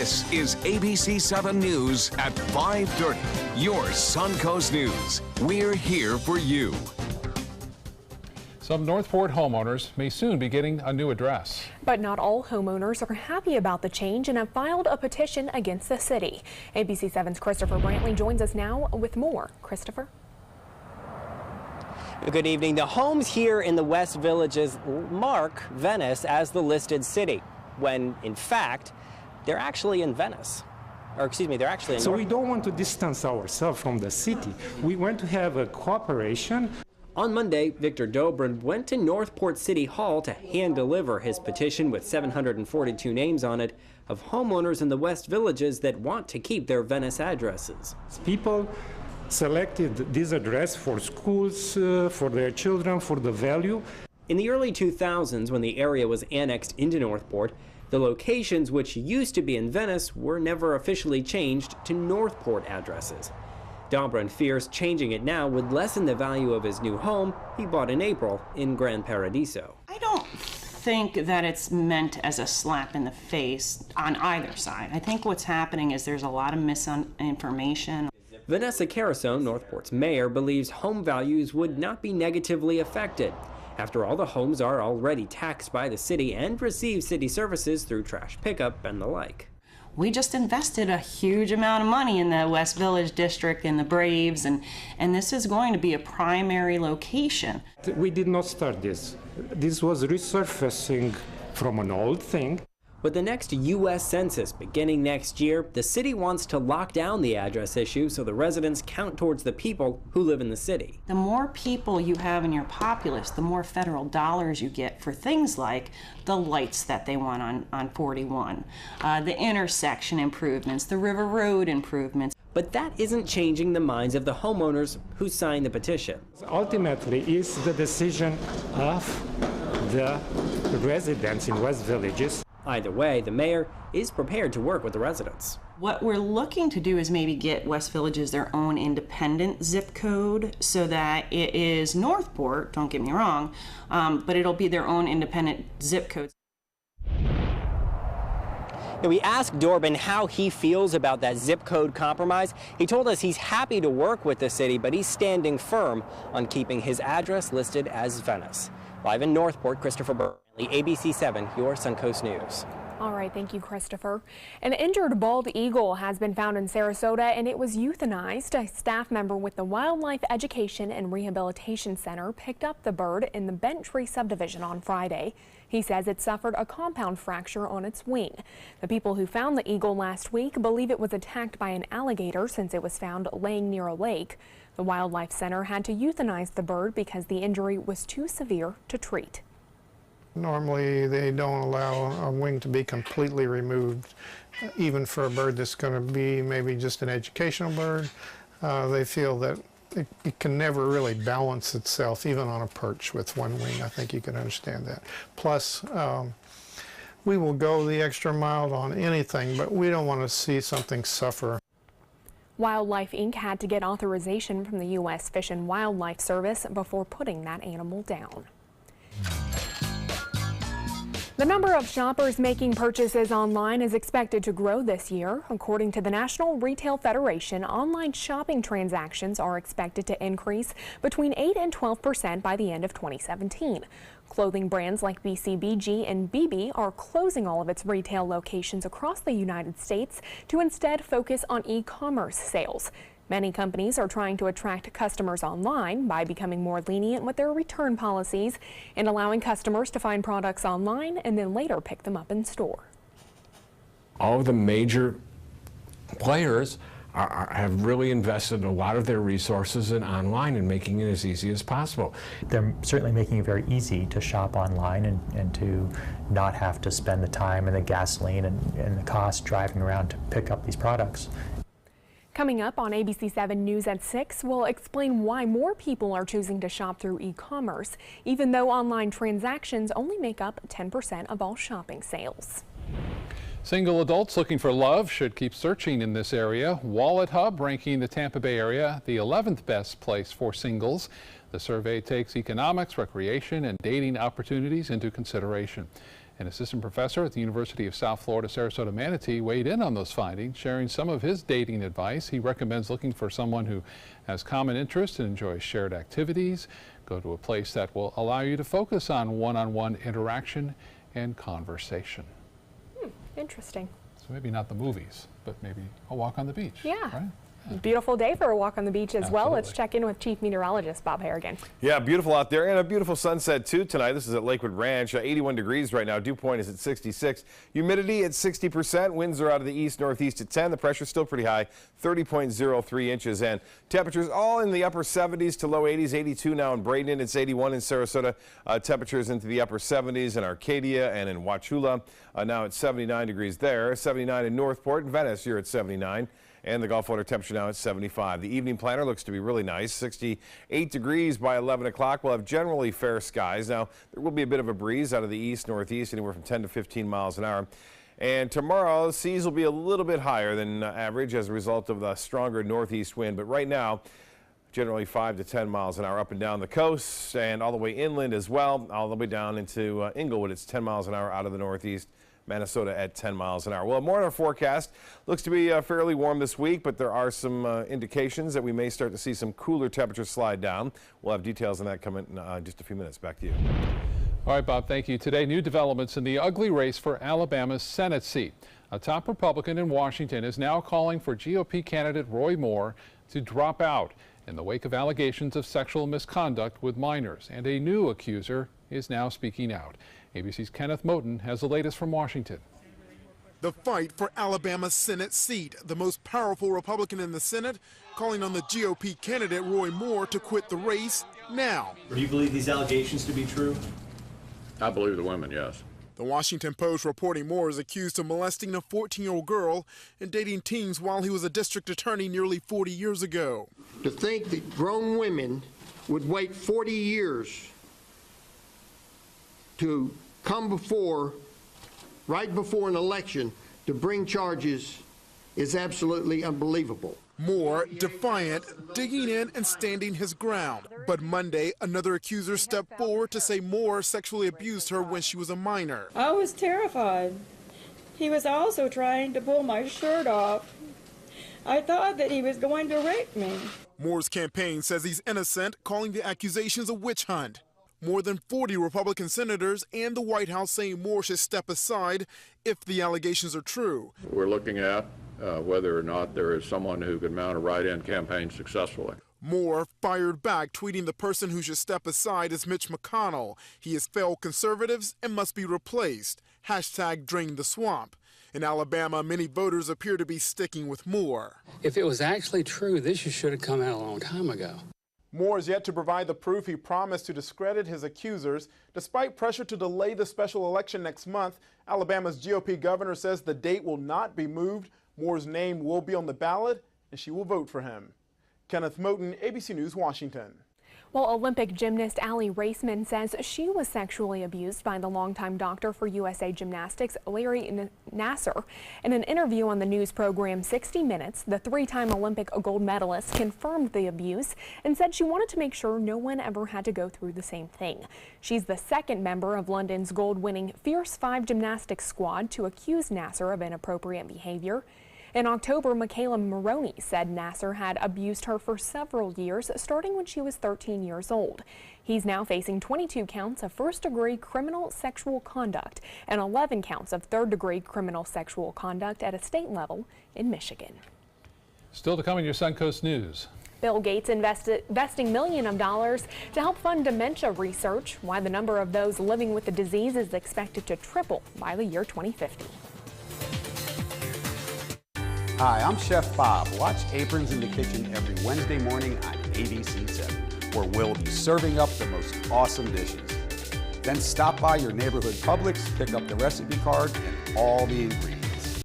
This is ABC7 News at 5:30. Your Suncoast News. We're here for you. Some Northport homeowners may soon be getting a new address. But not all homeowners are happy about the change and have filed a petition against the city. ABC7's Christopher Brantley joins us now with more. Christopher? Good evening. The homes here in the West Villages mark Venice as the listed city, when in fact, they're actually in Venice. Or excuse me, they're actually in So we don't want to distance ourselves from the city. We want to have a cooperation. On Monday, Victor Dobrin went to Northport City Hall to hand-deliver his petition with 742 names on it of homeowners in the West Villages that want to keep their Venice addresses. People selected this address for schools, for their children, for the value. In the early 2000s, when the area was annexed into Northport, the locations which used to be in Venice were never officially changed to Northport addresses. Dobrin fears changing it now would lessen the value of his new home he bought in April in Gran Paradiso. I don't think that it's meant as a slap in the face on either side. I think what's happening is there's a lot of misinformation. Vanessa Carasone, Northport's mayor, believes home values would not be negatively affected. After all, the homes are already taxed by the city and receive city services through trash pickup and the like. We just invested a huge amount of money in the West Village district and the Braves, and this is going to be a primary location. We did not start this. This was resurfacing from an old thing. With the next U.S. Census beginning next year, the city wants to lock down the address issue so the residents count towards the people who live in the city. The more people you have in your populace, the more federal dollars you get for things like the lights that they want on 41, the intersection improvements, the River Road improvements. But that isn't changing the minds of the homeowners who signed the petition. Ultimately, it's the decision of the residents in West Villages. Either way, the mayor is prepared to work with the residents. What we're looking to do is maybe get West Villages their own independent zip code so that it is Northport, don't get me wrong, but it'll be their own independent zip code. We asked Dobrin how he feels about that zip code compromise. He told us he's happy to work with the city, but he's standing firm on keeping his address listed as Venice. Live in Northport, Christopher Brantley, ABC7, your Suncoast News. All right, thank you, Christopher. An injured bald eagle has been found in Sarasota, and it was euthanized. A staff member with the Wildlife Education and Rehabilitation Center picked up the bird in the Bent Tree subdivision on Friday. He says it suffered a compound fracture on its wing. The people who found the eagle last week believe it was attacked by an alligator since it was found laying near a lake. The Wildlife Center had to euthanize the bird because the injury was too severe to treat. Normally, they don't allow a wing to be completely removed, even for a bird that's going to be maybe just an educational bird. They feel that it can never really balance itself, even on a perch with one wing. I think you can understand that. Plus, we will go the extra mile on anything, but we don't want to see something suffer. Wildlife Inc. had to get authorization from the U.S. Fish and Wildlife Service before putting that animal down. The number of shoppers making purchases online is expected to grow this year. According to the National Retail Federation, online shopping transactions are expected to increase between 8 and 12% by the end of 2017. Clothing brands like BCBG and BB are closing all of its retail locations across the United States to instead focus on e-commerce sales. Many companies are trying to attract customers online by becoming more lenient with their return policies and allowing customers to find products online and then later pick them up in store. All of the major players have really invested a lot of their resources in online and making it as easy as possible. They're certainly making it very easy to shop online and to not have to spend the time and the gasoline and the cost driving around to pick up these products. Coming up on ABC7 News at 6, we'll explain why more people are choosing to shop through e-commerce, even though online transactions only make up 10% of all shopping sales. Single adults looking for love should keep searching in this area. Wallet Hub ranking the Tampa Bay area the 11th best place for singles. The survey takes economics, recreation, and dating opportunities into consideration. An assistant professor at the University of South Florida Sarasota Manatee weighed in on those findings, sharing some of his dating advice. He recommends looking for someone who has common interests and enjoys shared activities. Go to a place that will allow you to focus on one-on-one interaction and conversation. Interesting. So maybe not the movies, but maybe a walk on the beach. Yeah. Right? Beautiful day for a walk on the beach as well. Let's Absolutely. check in with Chief Meteorologist Bob Harrigan. Yeah, beautiful out there, and a beautiful sunset too tonight. This is at Lakewood Ranch. 81 degrees right now. Dew point is at 66. Humidity at 60%. Winds are out of the east-northeast at 10. The pressure's still pretty high, 30.03 inches. And temperatures all in the upper 70s to low 80s. 82 now in Bradenton. It's 81 in Sarasota. Temperatures into the upper 70s in Arcadia and in Wauchula. Now it's 79 degrees there. 79 in Northport. In Venice, you're at 79. And the Gulf water temperature now at 75. The evening planner looks to be really nice. 68 degrees by 11 o'clock. We'll have generally fair skies. Now, there will be a bit of a breeze out of the east-northeast, anywhere from 10 to 15 miles an hour. And tomorrow, seas will be a little bit higher than average as a result of the stronger northeast wind. But right now, generally 5 to 10 miles an hour up and down the coast and all the way inland as well, all the way down into Inglewood. It's 10 miles an hour out of the northeast. Manasota at 10 miles an hour. Well, more on our forecast. Looks to be fairly warm this week, but there are some indications that we may start to see some cooler temperatures slide down. We'll have details on that coming in just a few minutes. Back to you. All right, Bob, thank you. Today, new developments in the ugly race for Alabama's Senate seat. A top Republican in Washington is now calling for GOP candidate Roy Moore to drop out in the wake of allegations of sexual misconduct with minors, and a new accuser is now speaking out. ABC's Kenneth Moten has the latest from Washington. The fight for Alabama's Senate seat. The most powerful Republican in the Senate calling on the GOP candidate Roy Moore to quit the race now. Do you believe these allegations to be true? I believe the women, yes. The Washington Post reporting Moore is accused of molesting a 14-year-old girl and dating teens while he was a district attorney nearly 40 years ago. To think that grown women would wait 40 years to come right before an election to bring charges is absolutely unbelievable. Moore, defiant, digging in and standing his ground. But Monday, another accuser stepped forward to say Moore sexually abused her when she was a minor. I was terrified. He was also trying to pull my shirt off. I thought that he was going to rape me. Moore's campaign says he's innocent, calling the accusations a witch hunt. More than 40 Republican senators and the White House saying Moore should step aside if the allegations are true. We're looking at whether or not there is someone who can mount a write-in campaign successfully. Moore fired back, tweeting the person who should step aside is Mitch McConnell. He has failed conservatives and must be replaced. Hashtag drain the swamp. In Alabama, many voters appear to be sticking with Moore. If it was actually true, this should have come out a long time ago. Moore is yet to provide the proof he promised to discredit his accusers. Despite pressure to delay the special election next month, Alabama's GOP governor says the date will not be moved. Moore's name will be on the ballot, and she will vote for him. Kenneth Moten, ABC News, Washington. Well, Olympic gymnast Allie Raceman says she was sexually abused by the longtime doctor for USA Gymnastics, Larry Nassar. In an interview on the news program 60 Minutes, the three-time Olympic gold medalist confirmed the abuse and said she wanted to make sure no one ever had to go through the same thing. She's the second member of London's gold-winning Fierce 5 gymnastics squad to accuse Nassar of inappropriate behavior. In October, Michaela Maroney said Nassar had abused her for several years, starting when she was 13 years old. He's now facing 22 counts of first-degree criminal sexual conduct and 11 counts of third-degree criminal sexual conduct at a state level in Michigan. Still to come in your Suncoast News. Bill Gates investing millions of dollars to help fund dementia research, why the number of those living with the disease is expected to triple by the year 2050. Hi, I'm Chef Bob. Watch Aprons in the Kitchen every Wednesday morning on ABC7, where we'll be serving up the most awesome dishes. Then stop by your neighborhood Publix, pick up the recipe card and all the ingredients.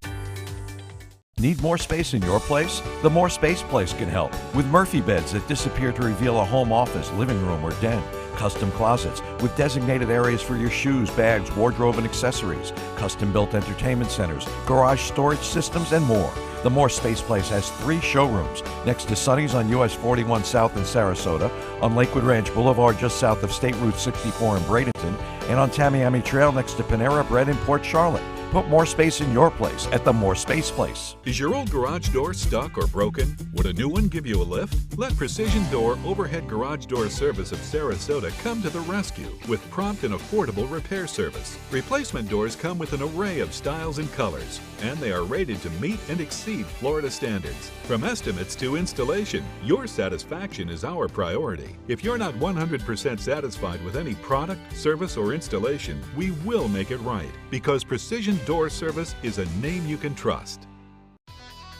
Need more space in your place? The More Space Place can help with Murphy beds that disappear to reveal a home office, living room, or den. Custom closets with designated areas for your shoes, bags, wardrobe, and accessories. Custom-built entertainment centers, garage storage systems, and more. The More Space Place has 3 showrooms next to Sonny's on US 41 South in Sarasota, on Lakewood Ranch Boulevard just south of State Route 64 in Bradenton, and on Tamiami Trail next to Panera Bread in Port Charlotte. Put more space in your place at the More Space Place. Is your old garage door stuck or broken? Would a new one give you a lift? Let Precision Door Overhead Garage Door Service of Sarasota come to the rescue with prompt and affordable repair service. Replacement doors come with an array of styles and colors, and they are rated to meet and exceed Florida standards. From estimates to installation, your satisfaction is our priority. If you're not 100% satisfied with any product, service, or installation, we will make it right, because Precision Door Service is a name you can trust.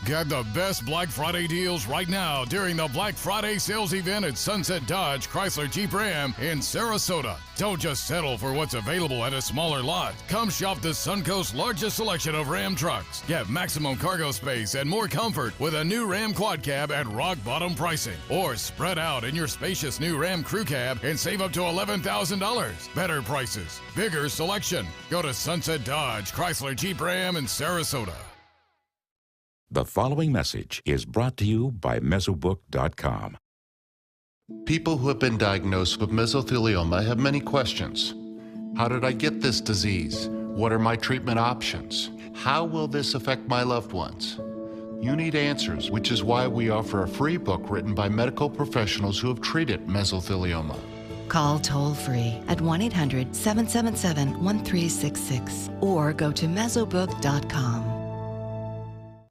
Get the best Black Friday deals right now during the Black Friday sales event at Sunset Dodge Chrysler Jeep Ram in Sarasota. Don't just settle for what's available at a smaller lot. Come shop the Suncoast's largest selection of Ram trucks. Get maximum cargo space and more comfort with a new Ram Quad Cab at rock bottom pricing. Or spread out in your spacious new Ram Crew Cab and save up to $11,000. Better prices, bigger selection. Go to Sunset Dodge Chrysler Jeep Ram in Sarasota. The following message is brought to you by Mesobook.com. People who have been diagnosed with mesothelioma have many questions. How did I get this disease? What are my treatment options? How will this affect my loved ones? You need answers, which is why we offer a free book written by medical professionals who have treated mesothelioma. Call toll-free at 1-800-777-1366 or go to mesobook.com.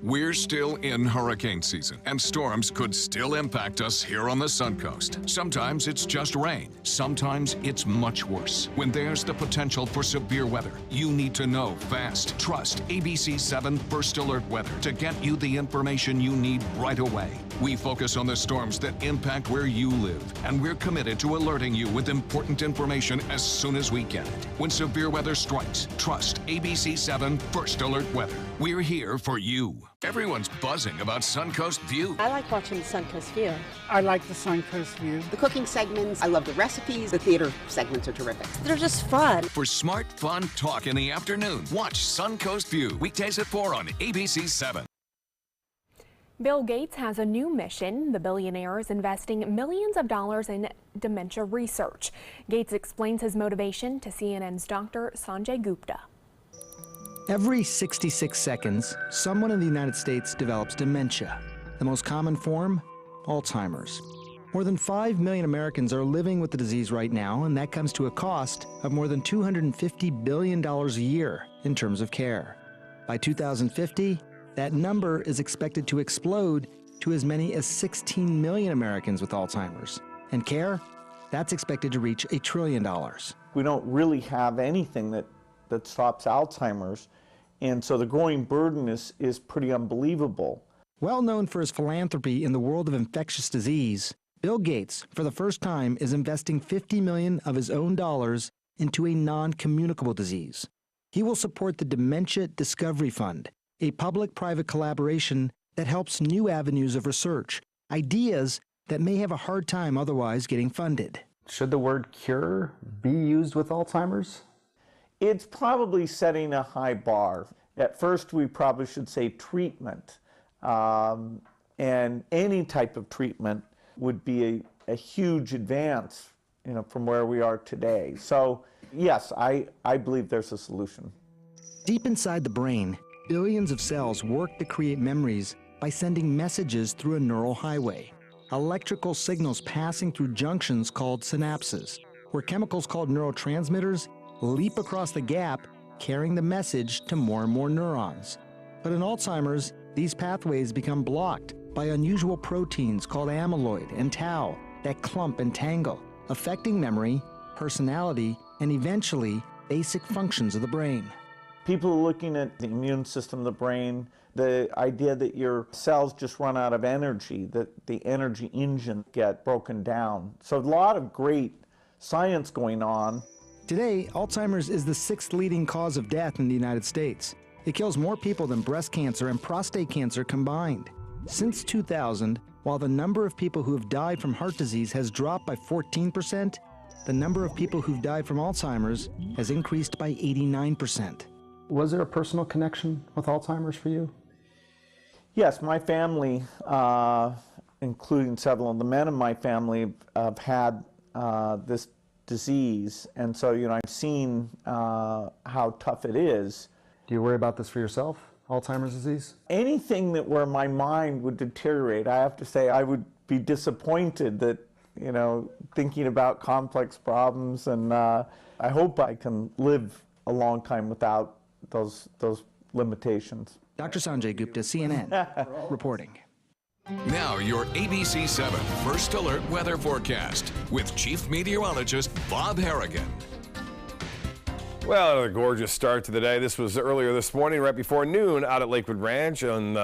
We're still in hurricane season, and storms could still impact us here on the Suncoast. Sometimes it's just rain. Sometimes it's much worse. When there's the potential for severe weather, you need to know fast. Trust ABC7 First Alert Weather to get you the information you need right away. We focus on the storms that impact where you live, and we're committed to alerting you with important information as soon as we get it. When severe weather strikes, trust ABC7 First Alert Weather. We're here for you. Everyone's buzzing about Suncoast View. I like watching the Suncoast View. I like the Suncoast View. The cooking segments, I love the recipes. The theater segments are terrific. They're just fun. For smart, fun talk in the afternoon, watch Suncoast View, weekdays at 4 on ABC7. Bill Gates has a new mission. The billionaire is investing millions of dollars in dementia research. Gates explains his motivation to CNN's Dr. Sanjay Gupta. Every 66 seconds, someone in the United States develops dementia. The most common form, Alzheimer's. More than 5 million Americans are living with the disease right now, and that comes to a cost of more than $250 billion a year in terms of care. By 2050, that number is expected to explode to as many as 16 million Americans with Alzheimer's. And care, that's expected to reach $1 trillion. We don't really have anything that stops Alzheimer's, and so the growing burden is pretty unbelievable. Well known for his philanthropy in the world of infectious disease, Bill Gates, for the first time, is investing $50 million of his own dollars into a non-communicable disease. He will support the Dementia Discovery Fund, a public-private collaboration that helps new avenues of research, ideas that may have a hard time otherwise getting funded. Should the word cure be used with Alzheimer's? It's probably setting a high bar. At first, we probably should say treatment. And any type of treatment would be a huge advance, from where we are today. So, yes, I believe there's a solution. Deep inside the brain, billions of cells work to create memories by sending messages through a neural highway. Electrical signals passing through junctions called synapses, where chemicals called neurotransmitters leap across the gap, carrying the message to more and more neurons. But in Alzheimer's, these pathways become blocked by unusual proteins called amyloid and tau that clump and tangle, affecting memory, personality, and eventually basic functions of the brain. People are looking at the immune system of the brain, the idea that your cells just run out of energy, that the energy engine get broken down. So a lot of great science going on. Today, Alzheimer's is the 6th leading cause of death in the United States. It kills more people than breast cancer and prostate cancer combined. Since 2000, while the number of people who have died from heart disease has dropped by 14%, the number of people who've died from Alzheimer's has increased by 89%. Was there a personal connection with Alzheimer's for you? Yes, my family, including several of the men in my family, have had this disease. And so, I've seen how tough it is. Do you worry about this for yourself, Alzheimer's disease? Anything where my mind would deteriorate, I have to say I would be disappointed that, thinking about complex problems, and I hope I can live a long time without those limitations. Dr. Sanjay Gupta, CNN, reporting. Now your ABC7 First Alert weather forecast with Chief Meteorologist Bob Harrigan. Well, another gorgeous start to the day. This was earlier this morning, right before noon, out at Lakewood Ranch on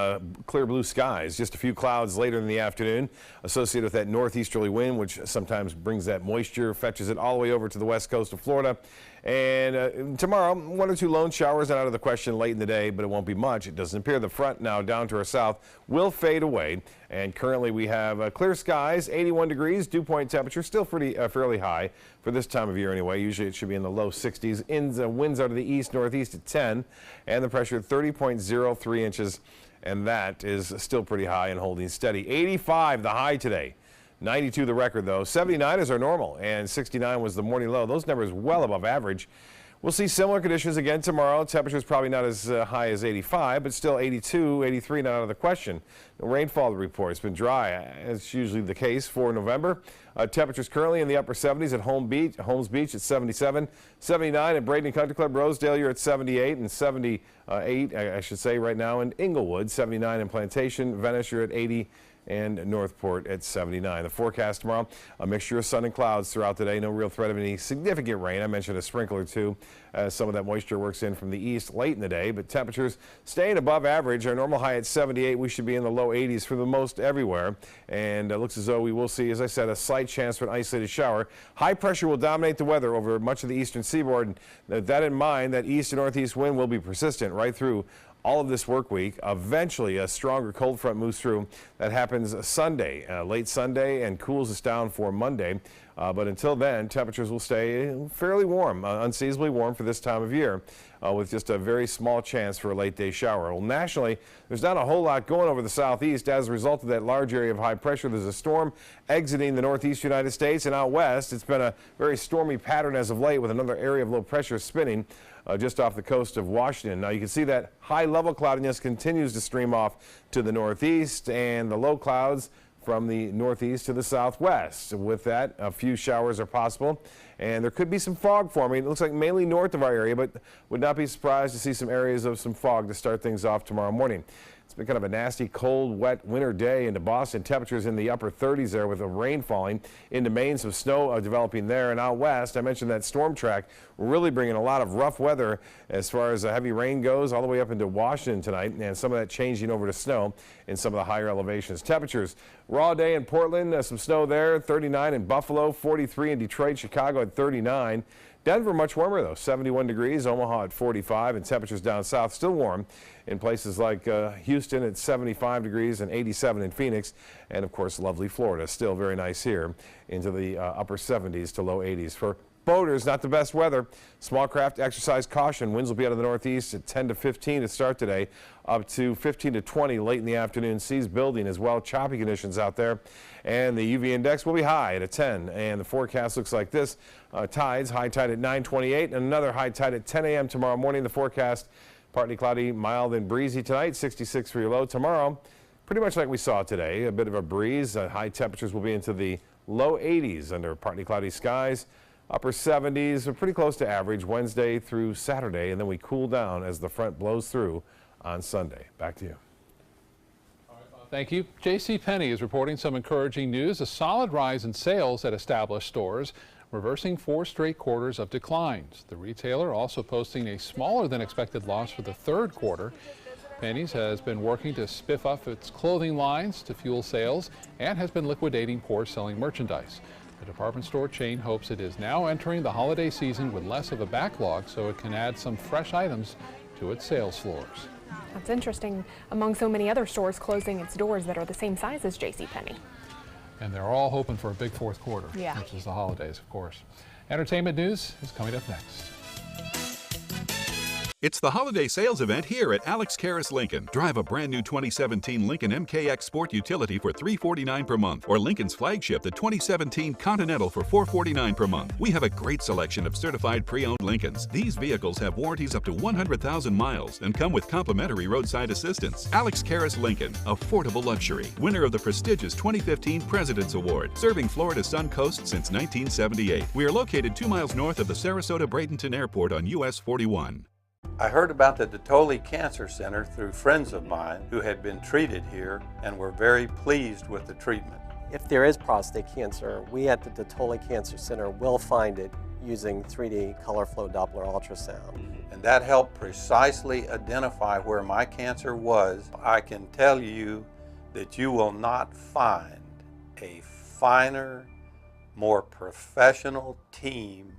clear blue skies. Just a few clouds later in the afternoon associated with that northeasterly wind, which sometimes brings that moisture, fetches it all the way over to the west coast of Florida. And tomorrow, 1 or 2 lone showers not out of the question late in the day, but it won't be much. It doesn't appear the front now down to our south will fade away. And currently we have clear skies, 81 degrees, dew point temperature still fairly high for this time of year anyway. Usually it should be in the low 60s. Winds out of the east northeast at 10, and the pressure 30.03 inches, and that is still pretty high and holding steady. 85 the high today. 92 the record, though. 79 is our normal, and 69 was the morning low. Those numbers well above average. We'll see similar conditions again tomorrow. Temperatures probably not as high as 85, but still 82, 83 not out of the question. The rainfall report has been dry, as usually the case for November. Temperatures currently in the upper 70s at Holmes Beach at 77, 79 at Braden Country Club, Rosedale you're at 78, and 78 I should say right now in Inglewood, 79 in Plantation, Venice you're at 80, and Northport at 79. The forecast tomorrow, a mixture of sun and clouds throughout the day. No real threat of any significant rain. I mentioned a sprinkle or two as some of that moisture works in from the east late in the day, but temperatures staying above average. Our normal high at 78. We should be in the low 80s for the most everywhere, and it looks as though we will see, as I said, a slight chance for an isolated shower. High pressure will dominate the weather over much of the eastern seaboard, and with that in mind, that east and northeast wind will be persistent right through all of this work week. Eventually a stronger cold front moves through. That happens Sunday, late Sunday, and cools us down for Monday. But until then, temperatures will stay fairly warm, unseasonably warm for this time of year, with just a very small chance for a late day shower. Well, nationally, there's not a whole lot going over the southeast. As a result of that large area of high pressure, there's a storm exiting the northeast United States, and out west, it's been a very stormy pattern as of late, with another area of low pressure spinning just off the coast of Washington. Now you can see that high level cloudiness continues to stream off to the northeast, and the low clouds from the northeast to the southwest. With that, a few showers are possible, and there could be some fog forming. It looks like mainly north of our area, but would not be surprised to see some areas of some fog to start things off tomorrow morning. It's been kind of a nasty, cold, wet winter day into Boston. Temperatures in the upper 30s there with the rain falling. Into Maine, some snow developing there. And out west, I mentioned that storm track really bringing a lot of rough weather as far as heavy rain goes all the way up into Washington tonight, and some of that changing over to snow in some of the higher elevations. Temperatures, raw day in Portland, some snow there, 39 in Buffalo, 43 in Detroit, Chicago at 39. Denver much warmer though, 71 degrees, Omaha at 45, and temperatures down south still warm in places like Houston at 75 degrees and 87 in Phoenix, and of course lovely Florida, still very nice here into the upper 70s to low 80s. For boaters, not the best weather. Small craft exercise caution. Winds will be out of the northeast at 10 to 15 to start today, up to 15 to 20 late in the afternoon. Seas building as well. Choppy conditions out there. And the UV index will be high at a 10. And the forecast looks like this. Tides, high tide at 9:28, and another high tide at 10 a.m. tomorrow morning. The forecast, partly cloudy, mild and breezy tonight, 66 for your low. Tomorrow, pretty much like we saw today, a bit of a breeze. High temperatures will be into the low 80s under partly cloudy skies. Upper 70s are pretty close to average Wednesday through Saturday, and then we cool down as the front blows through on Sunday. Back to you. Thank you. JCPenney is reporting some encouraging news. A solid rise in sales at established stores, reversing 4 straight quarters of declines. The retailer also posting a smaller than expected loss for the third quarter. Penney's has been working to spiff up its clothing lines to fuel sales and has been liquidating poor-selling merchandise. The department store chain hopes it is now entering the holiday season with less of a backlog so it can add some fresh items to its sales floors. That's interesting, among so many other stores closing its doors that are the same size as JCPenney. And they're all hoping for a big fourth quarter, which is the holidays, of course. Entertainment news is coming up next. It's the holiday sales event here at Alex Karras Lincoln. Drive a brand new 2017 Lincoln MKX Sport Utility for $349 per month, or Lincoln's flagship, the 2017 Continental, for $449 per month. We have a great selection of certified pre-owned Lincolns. These vehicles have warranties up to 100,000 miles and come with complimentary roadside assistance. Alex Karras Lincoln, affordable luxury. Winner of the prestigious 2015 President's Award, serving Florida's Sun Coast since 1978. We are located 2 miles north of the Sarasota-Bradenton Airport on US 41. I heard about the Dotoli Cancer Center through friends of mine who had been treated here and were very pleased with the treatment. If there is prostate cancer, we at the Dotoli Cancer Center will find it using 3D color flow Doppler ultrasound. And that helped precisely identify where my cancer was. I can tell you that you will not find a finer, more professional team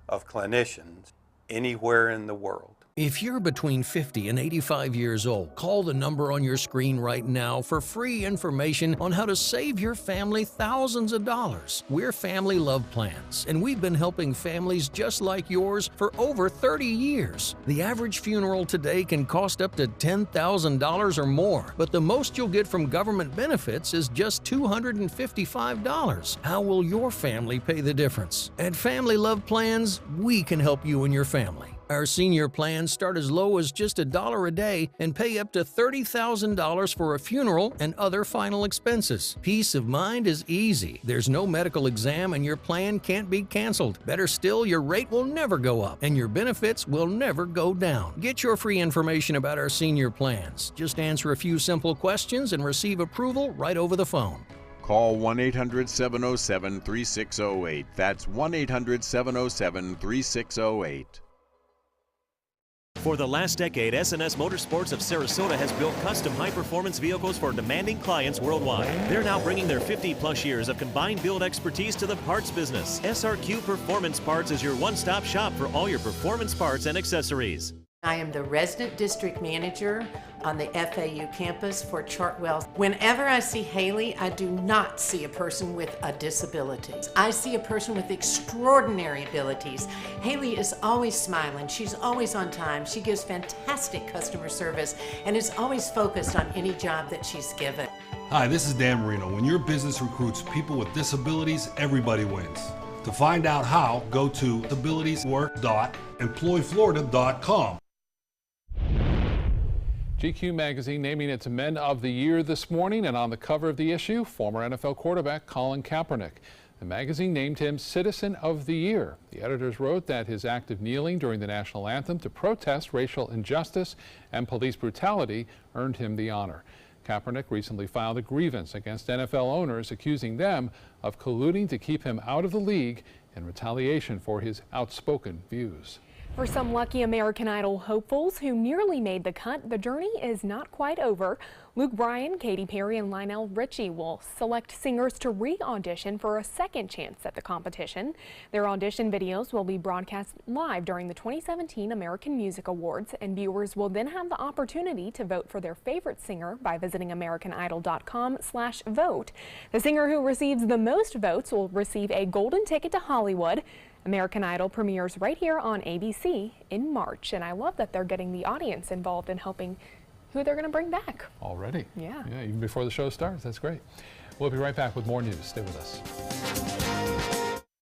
of clinicians anywhere in the world. If you're between 50 and 85 years old, call the number on your screen right now for free information on how to save your family thousands of dollars. We're Family Love Plans, and we've been helping families just like yours for over 30 years. The average funeral today can cost up to $10,000 or more, but the most you'll get from government benefits is just $255. How will your family pay the difference? At Family Love Plans, we can help you and your family. Our senior plans start as low as just $1 a day and pay up to $30,000 for a funeral and other final expenses. Peace of mind is easy. There's no medical exam and your plan can't be canceled. Better still, your rate will never go up and your benefits will never go down. Get your free information about our senior plans. Just answer a few simple questions and receive approval right over the phone. Call 1-800-707-3608. That's 1-800-707-3608. For the last decade, S&S Motorsports of Sarasota has built custom high-performance vehicles for demanding clients worldwide. They're now bringing their 50-plus years of combined build expertise to the parts business. SRQ Performance Parts is your one-stop shop for all your performance parts and accessories. I am the resident district manager on the FAU campus for Chartwell. Whenever I see Haley, I do not see a person with a disability. I see a person with extraordinary abilities. Haley is always smiling. She's always on time. She gives fantastic customer service and is always focused on any job that she's given. Hi, this is Dan Marino. When your business recruits people with disabilities, everybody wins. To find out how, go to abilitieswork.employflorida.com. GQ magazine naming its Men of the Year this morning, and on the cover of the issue, former NFL quarterback Colin Kaepernick. The magazine named him Citizen of the Year. The editors wrote that his act of kneeling during the national anthem to protest racial injustice and police brutality earned him the honor. Kaepernick recently filed a grievance against NFL owners, accusing them of colluding to keep him out of the league in retaliation for his outspoken views. For some lucky American Idol hopefuls who nearly made the cut, the journey is not quite over. Luke Bryan, Katy Perry, and Lionel Richie will select singers to re-audition for a second chance at the competition. Their audition videos will be broadcast live during the 2017 American Music Awards, and viewers will then have the opportunity to vote for their favorite singer by visiting americanidol.com/vote. The singer who receives the most votes will receive a golden ticket to Hollywood. American Idol premieres right here on ABC in March, and I love that they're getting the audience involved in helping who they're going to bring back. Already? Yeah. Yeah, even before the show starts. That's great. We'll be right back with more news. Stay with us.